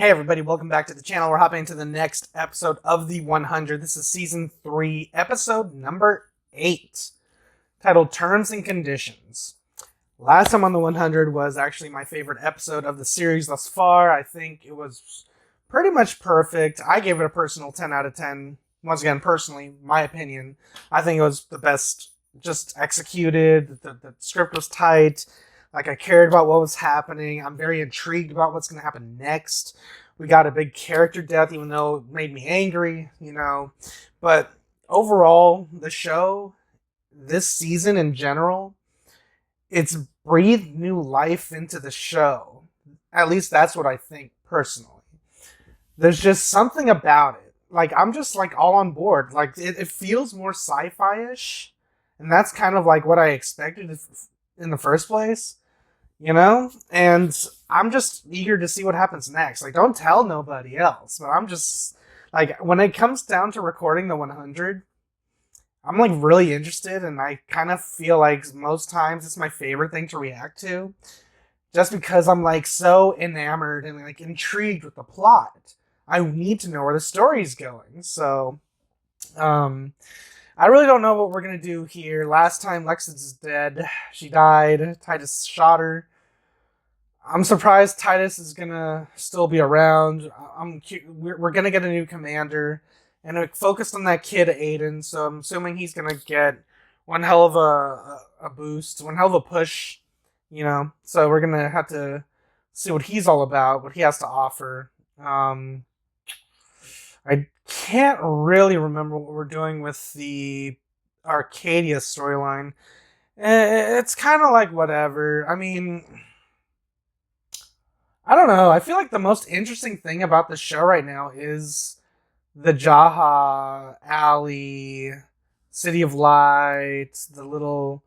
Hey everybody, welcome back to the channel. We're hopping into the next episode of the 100. This is season 3, episode number 8, titled Terms and Conditions. Last time on the 100 was actually my favorite episode of the series thus far. I think it was pretty much perfect. I gave it a personal 10 out of 10. Once again, personally, my opinion. I think it was the best just executed. The script was tight. Like, I cared about what was happening. I'm very intrigued about what's going to happen next. We got a big character death, even though it made me angry, But overall, the show, this season in general, it's breathed new life into the show. At least that's what I think, personally. There's just something about it. Like, I'm just, all on board. Like, it feels more sci-fi-ish. And that's kind of, what I expected in the first place. And I'm just eager to see what happens next. Don't tell nobody else, but I'm just, when it comes down to recording the 100, I'm, really interested, and I kind of feel like most times it's my favorite thing to react to, just because I'm, so enamored and, intrigued with the plot. I need to know where the story's going, so, I really don't know what we're going to do here. Last time, Lexus is dead. She died. Titus shot her. I'm surprised Titus is going to still be around. We're going to get a new commander. And it focused on that kid, Aiden. So I'm assuming he's going to get one hell of a boost. One hell of a push. So we're going to have to see what he's all about. What he has to offer. I can't really remember what we're doing with the Arcadia storyline. It's kind of whatever. I mean, I don't know. I feel like the most interesting thing about the show right now is the Jaha, Alley, City of Light, the little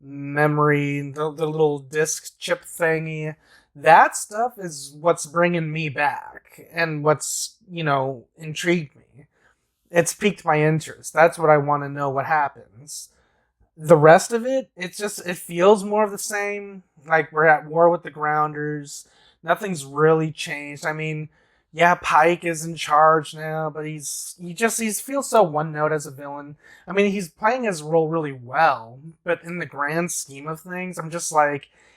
memory, the little disc chip thingy. That stuff is what's bringing me back and what's, intrigued me. It's piqued my interest. That's what I want to know what happens. The rest of it, it feels more of the same. We're at war with the Grounders. Nothing's really changed. I mean, yeah, Pike is in charge now, but he feels so one note as a villain. I mean, he's playing his role really well, but in the grand scheme of things, I'm just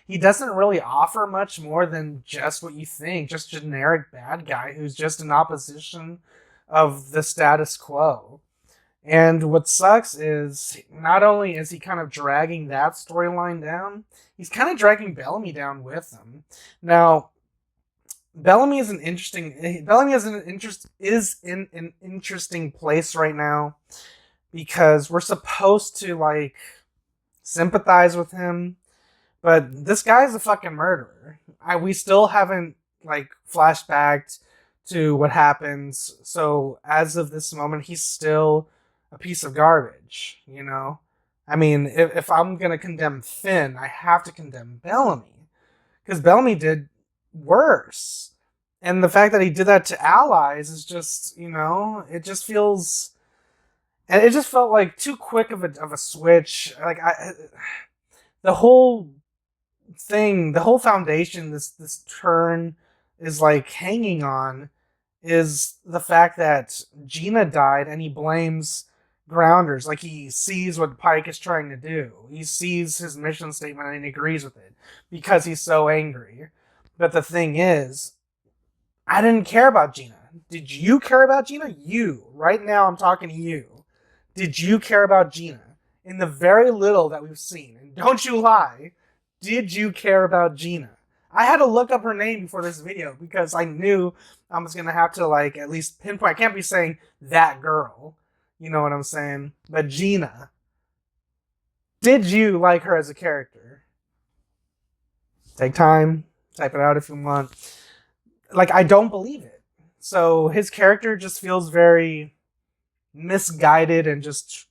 he doesn't really offer much more than just what you think, just generic bad guy who's just in opposition of the status quo. And what sucks is not only is he kind of dragging that storyline down, he's kind of dragging Bellamy down with him. Now, Bellamy is in an interesting place right now because we're supposed to sympathize with him, but this guy's a fucking murderer. We still haven't flashbacked to what happens. So as of this moment, he's still a piece of garbage, I mean, if I'm going to condemn Finn, I have to condemn Bellamy. Because Bellamy did worse. And the fact that he did that to allies is just, it just feels... And it just felt too quick of a switch. The whole thing, the whole foundation this turn is hanging on is the fact that Gina died and he blames Grounders. He sees what Pike is trying to do. He sees his mission statement and he agrees with it because he's so angry. But the thing is, I didn't care about Gina. Did you care about Gina? You. Right now I'm talking to you. Did you care about Gina? In the very little that we've seen, and don't you lie, did you care about Gina? I had to look up her name before this video because I knew I was going to have to at least pinpoint. I can't be saying that girl. You know what I'm saying? But Gina. Did you like her as a character? Take time. Type it out if you want. I don't believe it. So his character just feels very misguided and just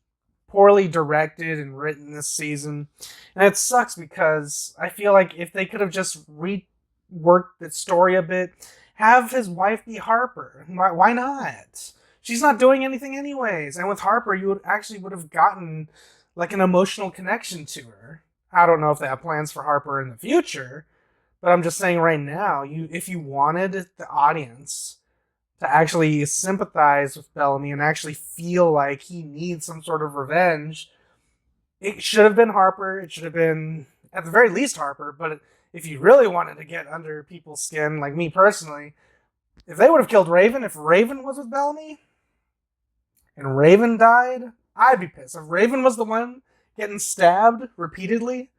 poorly directed and written this season. And it sucks because I feel like if they could have just reworked the story a bit, have his wife be Harper. Why not? She's not doing anything anyways. And with Harper, you would have gotten an emotional connection to her. I don't know if they have plans for Harper in the future, But I'm just saying right now, if you wanted the audience to actually sympathize with Bellamy and actually feel like he needs some sort of revenge, it should have been Harper. It should have been, at the very least, Harper. But if you really wanted to get under people's skin, like me personally, if they would have killed Raven, if Raven was with Bellamy, and Raven died, I'd be pissed. If Raven was the one getting stabbed repeatedly,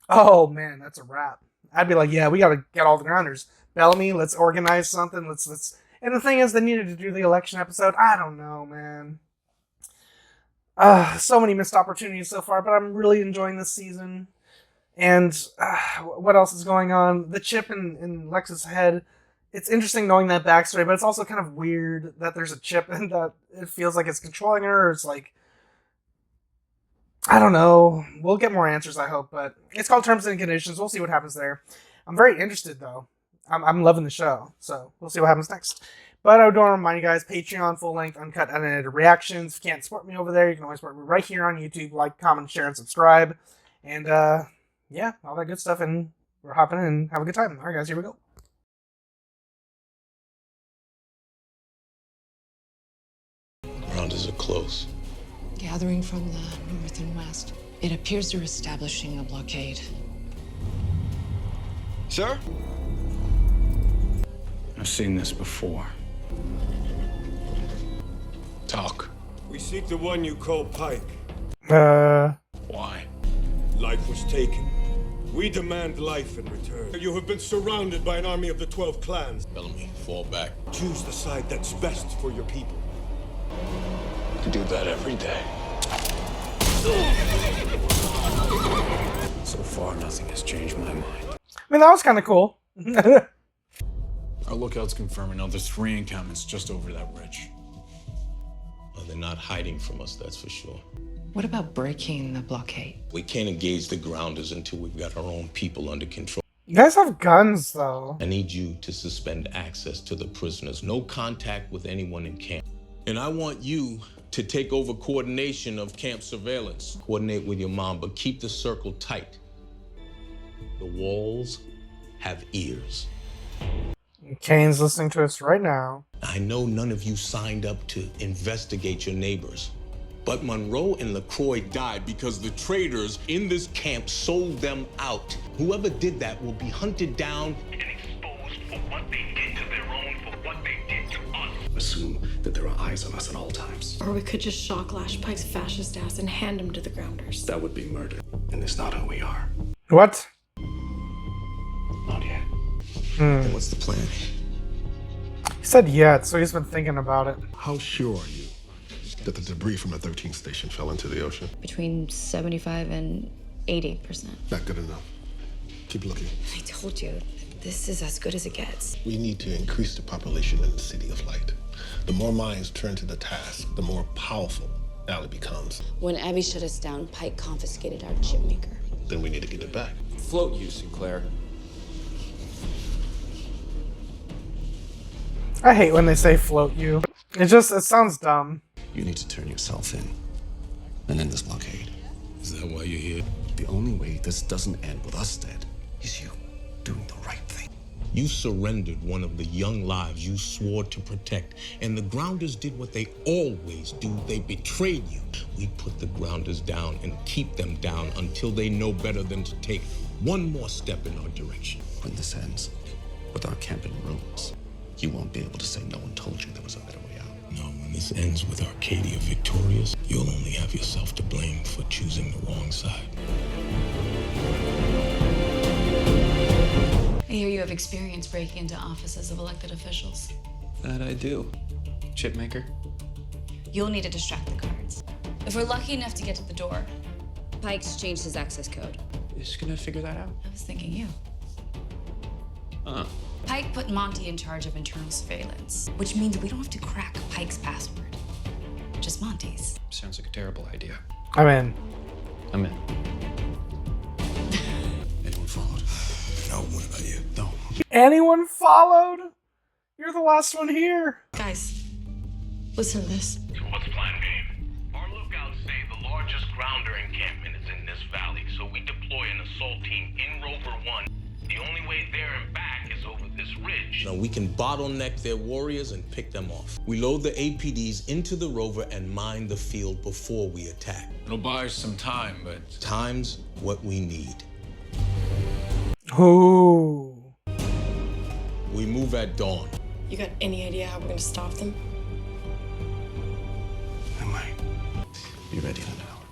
oh man, that's a wrap. I'd be like, yeah, we gotta get all the grounders. Bellamy, let's organize something. Let's. And the thing is, they needed to do the election episode. I don't know, man. So many missed opportunities so far, but I'm really enjoying this season. And what else is going on? The chip in Lex's head. It's interesting knowing that backstory, but it's also kind of weird that there's a chip and that it feels like it's controlling her. Or it's like, I don't know. We'll get more answers, I hope, but it's called Terms and Conditions. We'll see what happens there. I'm very interested, though. I'm loving the show, so we'll see what happens next. But I do want to remind you guys, Patreon, full-length, uncut, unedited reactions. If you can't support me over there, you can always support me right here on YouTube. Like, comment, share, and subscribe. And, yeah, all that good stuff, and we're hopping in and have a good time. All right, guys, here we go. Rounders are close. Gathering from the north and west. It appears they're establishing a blockade. Sir? I've seen this before. Talk. We seek the one you call Pike. Why? Life was taken. We demand life in return. You have been surrounded by an army of the 12 clans. Bellamy, fall back. Choose the side that's best for your people. You do that every day. So far, nothing has changed my mind. I mean, that was kind of cool. Our lookout's confirming another 3 encampments just over that ridge. Well, they're not hiding from us, that's for sure. What about breaking the blockade? We can't engage the grounders until we've got our own people under control. You guys have guns, though. I need you to suspend access to the prisoners. No contact with anyone in camp. And I want you to take over coordination of camp surveillance. Coordinate with your mom, but keep the circle tight. The walls have ears. Kane's listening to us right now. I know none of you signed up to investigate your neighbors, but Monroe and LaCroix died because the traitors in this camp sold them out. Whoever did that will be hunted down and exposed for what they did to their own, for what they did to us. Assume that there are eyes on us at all times. Or we could just shock Lash Pike's fascist ass and hand him to the grounders. That would be murder, and it's not who we are. What? Not yet. Then what's the plan? He said yet, so he's been thinking about it. How sure are you that the debris from the 13th station fell into the ocean? Between 75 and 80%. Not good enough. Keep looking. I told you, this is as good as it gets. We need to increase the population in the City of Light. The more minds turn to the task, the more powerful Allie becomes. When Abby shut us down, Pike confiscated our chip maker. Then we need to get it back. Float you, Sinclair. I hate when they say float you. It sounds dumb. You need to turn yourself in and end this blockade. Is that why you're here? The only way this doesn't end with us dead is you doing the right thing. You surrendered one of the young lives you swore to protect, and the grounders did what they always do. They betrayed you. We put the grounders down and keep them down until they know better than to take one more step in our direction. When this ends with our camp in ruins, you won't be able to say no one told you there was a better way out. No, when this ends with Arcadia victorious, you'll only have yourself to blame for choosing the wrong side. I hear you have experience breaking into offices of elected officials. That I do. Chipmaker. You'll need to distract the guards. If we're lucky enough to get to the door, Pike's changed his access code. Is she gonna figure that out? I was thinking you. Pike put Monty in charge of internal surveillance, which means we don't have to crack Pike's password. Just Monty's. Sounds like a terrible idea. I'm in. I'm in. Anyone followed? No, what about you? No. Anyone followed? You're the last one here. Guys, listen to this. So what's plan B? Our lookouts say the largest grounder encampment is in this valley, so we deploy an assault team in Rover 1. The The only way there and back is over this ridge. Now we can bottleneck their warriors and pick them off. We load the APDs into the rover and mine the field before we attack. It'll buy us some time, but Time's what we need. Ooh. We move at dawn. You got any idea how we're gonna stop them? I might be ready in an hour.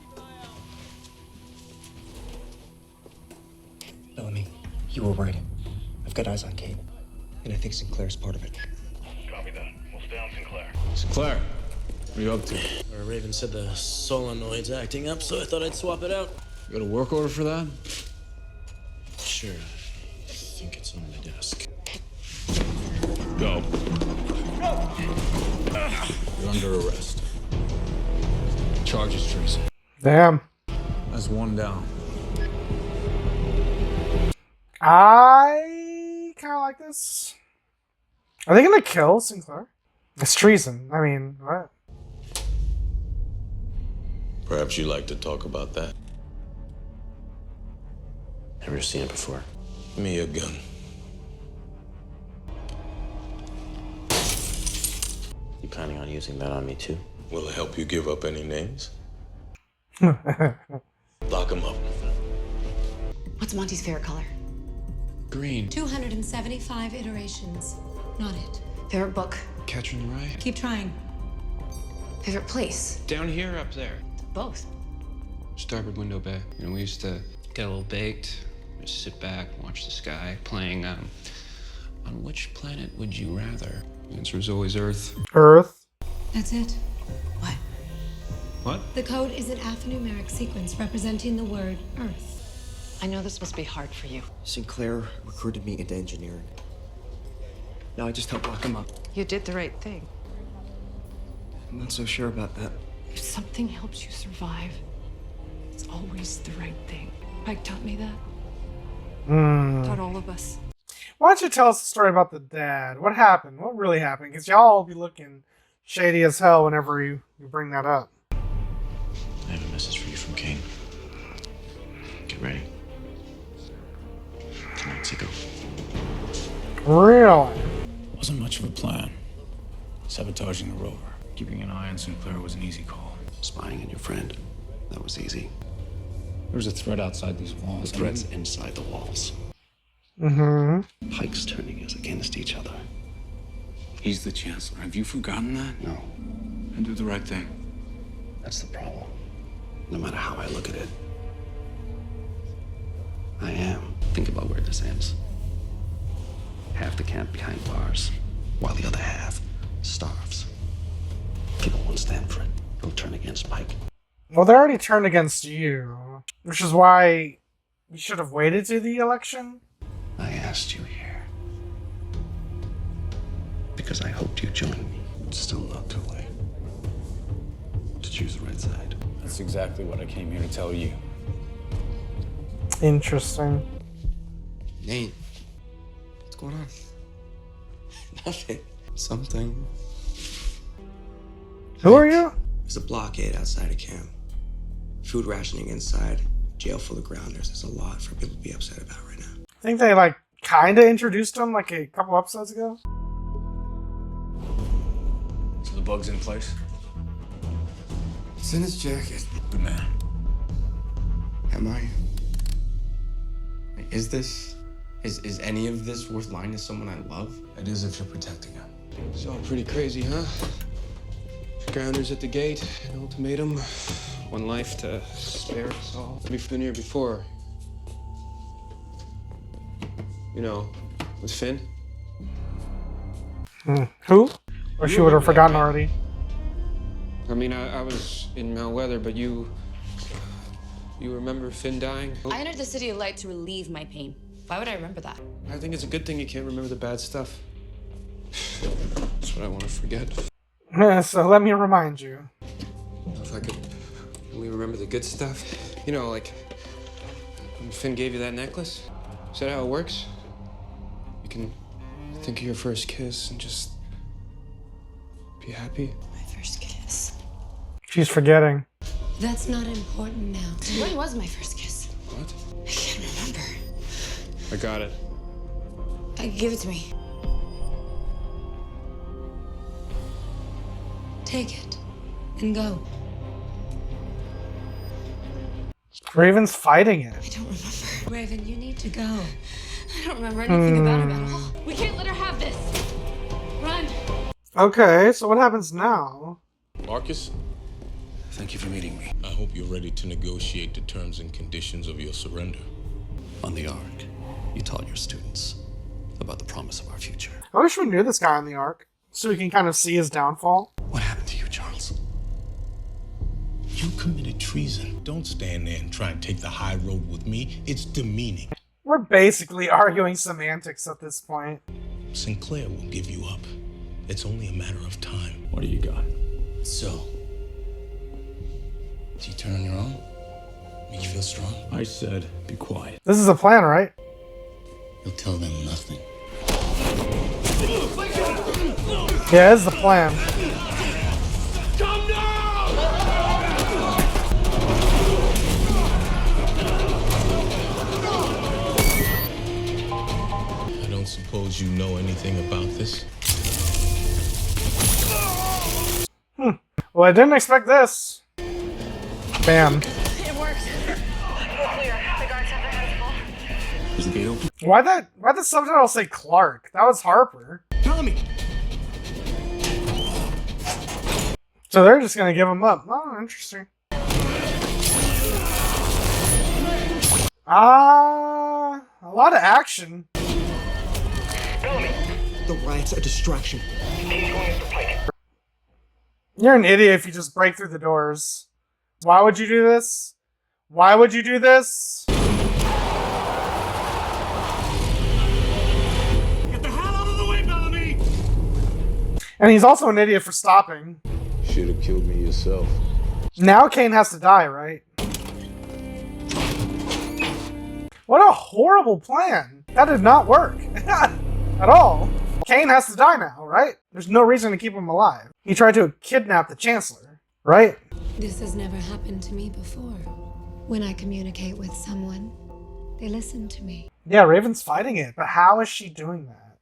Bellamy, you were right. I've got eyes on Kate, and I think Sinclair's part of it. Copy that. We'll stay on Sinclair. Sinclair, what are you up to? Raven said the solenoid's acting up, so I thought I'd swap it out. You got a work order for that? Sure. I think it's on my desk. Go. You're under arrest. Charges treason. Damn. That's one down. I kind of like this. Are they gonna kill Sinclair? It's treason. I mean, what? Perhaps you'd like to talk about that. Never seen it before. Give me a gun. You planning on using that on me too? Will it help you give up any names? Lock them up. What's Monty's favorite color? Green. 275 iterations. Not it. Favorite book? Catcher in the Rye. Keep trying. Favorite place? Down here, up there. Both. Starboard window bay. You know, we used to get a little baked, just sit back, watch the sky, playing, on which planet would you rather? The answer is always Earth. Earth. That's it. What? What? The code is an alphanumeric sequence representing the word Earth. I know this must be hard for you. Sinclair recruited me into engineering. Now I just help lock him up. You did the right thing. I'm not so sure about that. If something helps you survive, it's always the right thing. Pike taught me that. Taught all of us. Why don't you tell us the story about the dad? What happened? What really happened? Because y'all will be looking shady as hell whenever you bring that up. I have a message for you from Kane. Get ready. Tonight's a go. Really? Wasn't much of a plan. Sabotaging the rover. Keeping an eye on Sinclair was an easy call. Spying on your friend. That was easy. There was a threat outside these walls. The threat's inside the walls. Mm-hmm. Pikes turning us against each other. He's the Chancellor. Have you forgotten that? No. And do the right thing. That's the problem. No matter how I look at it, I am. Think about where this ends. Half the camp behind bars, while the other half starves. People won't stand for it. They'll turn against Pike. Well, they already turned against you, which is why you should have waited to the election. I asked you here because I hoped you'd join me. It's still not too late to choose the right side. That's exactly what I came here to tell you. Interesting. Nate, what's going on? Nothing. Something. Who are you? There's a blockade outside of camp. Food rationing inside. Jail full of grounders. There's a lot for people to be upset about right now. I think they like kind of introduced him like a couple episodes ago. So the bug's in place? It's in his jacket. Good man. Am I? Is this? Is any of this worth lying to someone I love? It is if you're protecting him. It's all pretty crazy, huh? Grounders at the gate, an ultimatum, one life to spare us all. We've been here before. You know, with Finn. Who? Or she would have forgotten already. I mean, I was in Malweather, but you remember Finn dying? I entered the City of Light to relieve my pain. Why would I remember that? I think it's a good thing you can't remember the bad stuff. That's what I want to forget. So let me remind you. If I could only remember the good stuff. You know, like when Finn gave you that necklace. Is that how it works? You can think of your first kiss and just be happy. My first kiss. She's forgetting. That's not important now. When was my first kiss? What? I can't remember. I got it. Give it to me. Take it and go. Raven's fighting it. I don't remember. Raven, you need to go. I don't remember anything about it at all. We can't let her have this. Run. Okay, so what happens now? Marcus, Thank you for meeting me. I hope you're ready to negotiate the terms and conditions of your surrender. On the Ark, you taught your students about the promise of our future. I wish we knew this guy on the Ark, so we can kind of see his downfall. What happened to you, Charles? You committed treason. Don't stand there and try and take the high road with me. It's demeaning. We're basically arguing semantics at this point. Sinclair will give you up. It's only a matter of time. What do you got? So, do you turn on your own? Make you feel strong? I said, be quiet. This is a plan, right? You'll tell them nothing. Yeah, this is the plan. Come now! I don't suppose you know anything about this? Well, I didn't expect this. Bam. It works. We're clear. The guards have their hands full. Is the gate open? Why'd the subtitle say Clark? That was Harper. Tommy! So they're just gonna give him up. Oh, interesting. A lot of action. The riot's a distraction. You're an idiot if you just break through the doors. Why would you do this? Why would you do this? Get the hell out of the way, Bellamy! And he's also an idiot for stopping. Should have killed me yourself. Now Kane has to die, right? What a horrible plan. That did not work. At all. Kane has to die now, right? There's no reason to keep him alive. He tried to kidnap the Chancellor, right? This has never happened to me before. When I communicate with someone, they listen to me. Yeah, Raven's fighting it, but how is she doing that?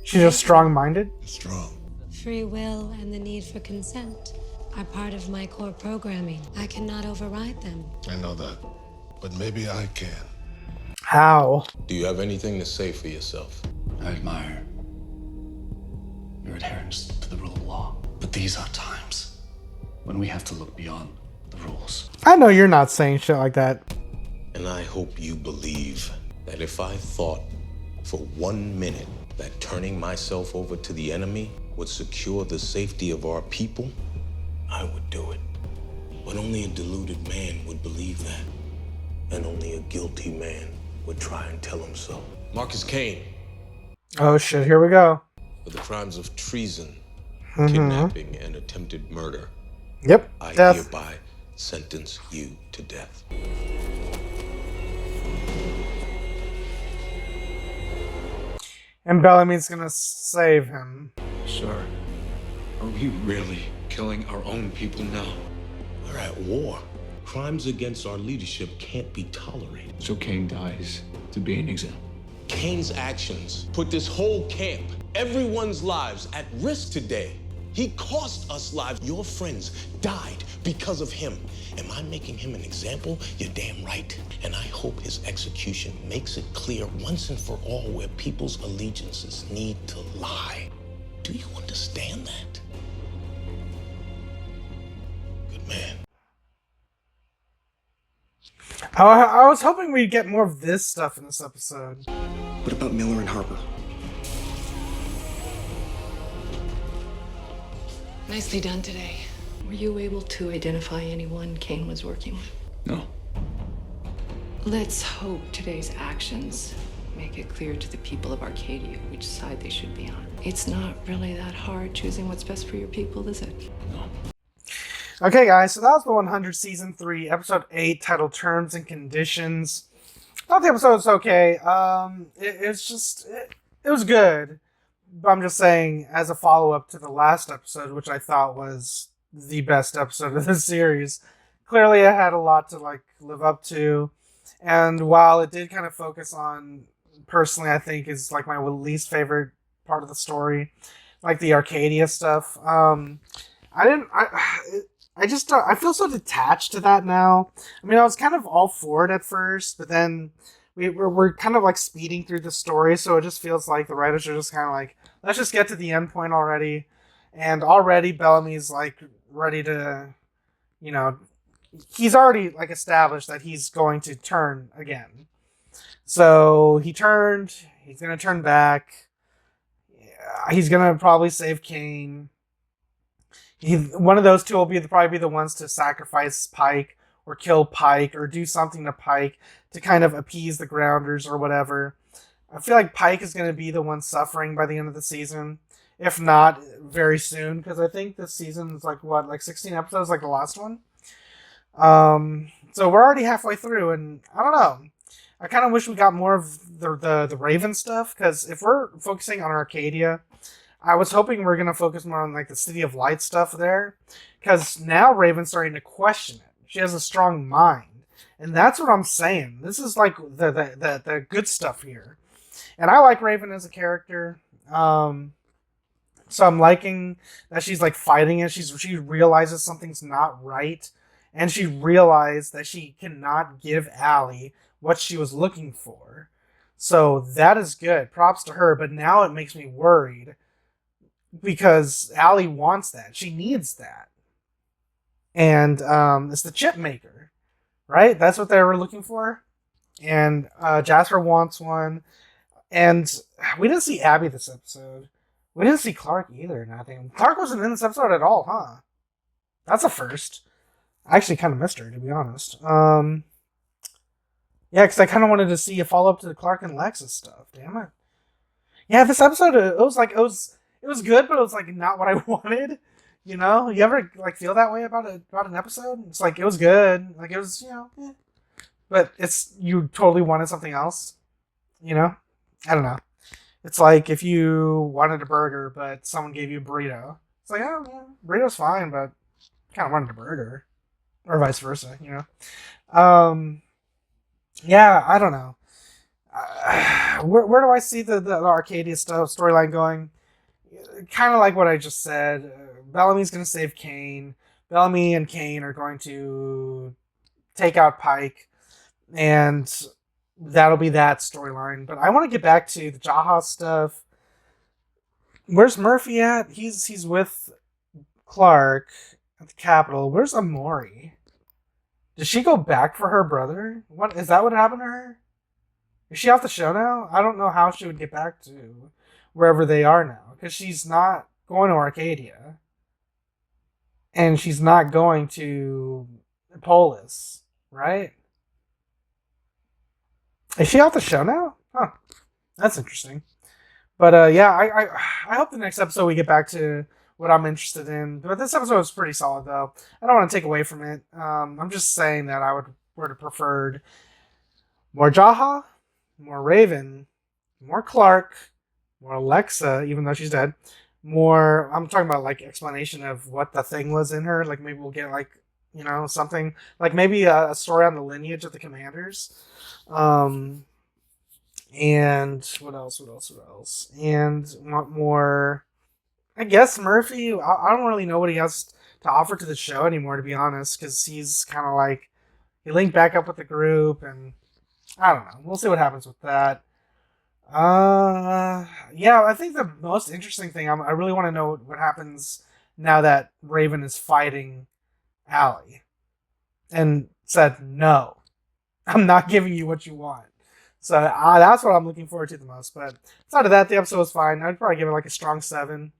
She's just strong-minded? Strong. Free will and the need for consent are part of my core programming. I cannot override them. I know that. But maybe I can. How? Do you have anything to say for yourself? I admire your adherence to the rule of law. But these are times when we have to look beyond the rules. I know you're not saying shit like that. And I hope you believe that if I thought for 1 minute that turning myself over to the enemy would secure the safety of our people, I would do it. But only a deluded man would believe that. And only a guilty man would try and tell him so. Marcus Kane, Oh shit, here we go. for the crimes of treason, kidnapping, and attempted murder, Yep, I death. hereby sentence you to death. And Bellamy's gonna save him. Sir, are we really killing our own people now? We're at war. Crimes against our leadership can't be tolerated. So Kane dies to be an example. Kane's actions put this whole camp, everyone's lives at risk today. He cost us lives. Your friends died because of him. Am I making him an example? You're damn right. And I hope his execution makes it clear once and for all where people's allegiances need to lie. Do you understand that? Good man. I was hoping we'd get more of this stuff in this episode. What about Miller and Harper? Nicely done today. Were you able to identify anyone Kane was working with? No. Let's hope today's actions make it clear to the people of Arcadia which side they should be on. It's not really that hard choosing what's best for your people, is it? No. Okay, guys, so that was the 100 Season 3, Episode 8, titled Terms and Conditions. I thought the episode was okay. It was good. But I'm just saying, as a follow-up to the last episode, which I thought was the best episode of the series, clearly it had a lot to, live up to. And while it did kind of focus on personally, I think is like my least favorite part of the story, like the Arcadia stuff. I didn't. I just I feel so detached to that now. I mean, I was kind of all for it at first, but then we're kind of like speeding through the story, so it just feels like the writers are just kind of like, let's just get to the end point already. And already Bellamy's like ready to, you know, he's already like established that he's going to turn again. So he turned. He's gonna turn back. He's gonna probably save Kane. One of those two will probably be the ones to sacrifice Pike or kill Pike or do something to Pike to kind of appease the Grounders or whatever. I feel like Pike is going to be the one suffering by the end of the season, if not very soon, because I think this season is like 16 episodes, like the last one. So we're already halfway through, and I don't know. I kind of wish we got more of the Raven stuff, because if we're focusing on Arcadia, I was hoping we're going to focus more on like the City of Light stuff there, because now Raven's starting to question it. She has a strong mind, and that's what I'm saying. This is like the good stuff here, and I like Raven as a character. So I'm liking that she's like fighting it. She realizes something's not right, and she realized that she cannot give Allie what she was looking for. So that is good. Props to her. But now it makes me worried, because Allie wants that. She needs that. And it's the chip maker, right? That's what they were looking for. And Jasper wants one. And we didn't see Abby this episode. We didn't see Clark either, nothing. Clark wasn't in this episode at all, huh? That's a first. I actually kind of missed her, to be honest. Yeah, because I kind of wanted to see a follow-up to the Clark and Lexus stuff. Damn it. Yeah, this episode, it was good, but it was like not what I wanted. You know, you ever like feel that way about an episode? It's like it was good, like it was, but you totally wanted something else. You know, I don't know. It's like if you wanted a burger, but someone gave you a burrito. It's like, oh yeah, burrito's fine, but kind of wanted a burger, or vice versa. Yeah, I don't know. Where do I see the Arcadia storyline going? Kind of like what I just said. Bellamy's going to save Kane. Bellamy and Kane are going to take out Pike, and that'll be that storyline. But I want to get back to the Jaha stuff. Where's Murphy at? He's with Clark at the Capitol. Where's Amori? Did she go back for her brother? What is that? What happened to her? Is she off the show now? I don't know how she would get back to wherever they are now, because she's not going to Arcadia, and she's not going to Polis, right? Is she off the show now? Huh. That's interesting. But yeah, I hope the next episode we get back to what I'm interested in. But this episode was pretty solid, though. I don't want to take away from it. I'm just saying that I would have preferred more Jaha, more Raven, more Clark, more Alexa, even though she's dead. More, I'm talking about like explanation of what the thing was in her. Like maybe we'll get like, something like maybe a story on the lineage of the commanders. And what else? And want more. I guess Murphy. I don't really know what he has to offer to the show anymore, to be honest, because he's kind of like he linked back up with the group, and I don't know. We'll see what happens with that. Yeah, I think the most interesting thing, I really want to know what happens now that Raven is fighting Allie, and said, no, I'm not giving you what you want. So that's what I'm looking forward to the most. But outside of that, the episode was fine. I'd probably give it like a strong 7,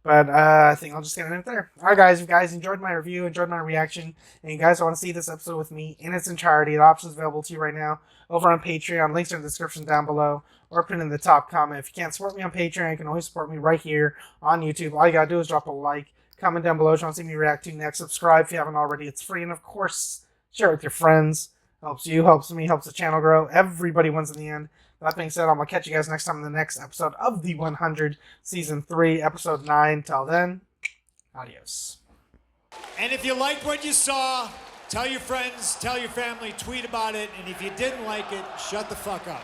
But I think I'll just get it there. Alright guys, if you guys enjoyed my review, enjoyed my reaction, and you guys want to see this episode with me in its entirety, the options available to you right now over on Patreon. Links are in the description down below, or pinned in the top comment. If you can't support me on Patreon, you can always support me right here on YouTube. All you gotta do is drop a like, comment down below what you want to see me react to next, subscribe if you haven't already, it's free, and of course, share it with your friends. Helps you, helps me, helps the channel grow. Everybody wins in the end. That being said, I'm going to catch you guys next time in the next episode of The 100, Season 3, Episode 9. Till then, adios. And if you liked what you saw, tell your friends, tell your family, tweet about it. And if you didn't like it, shut the fuck up.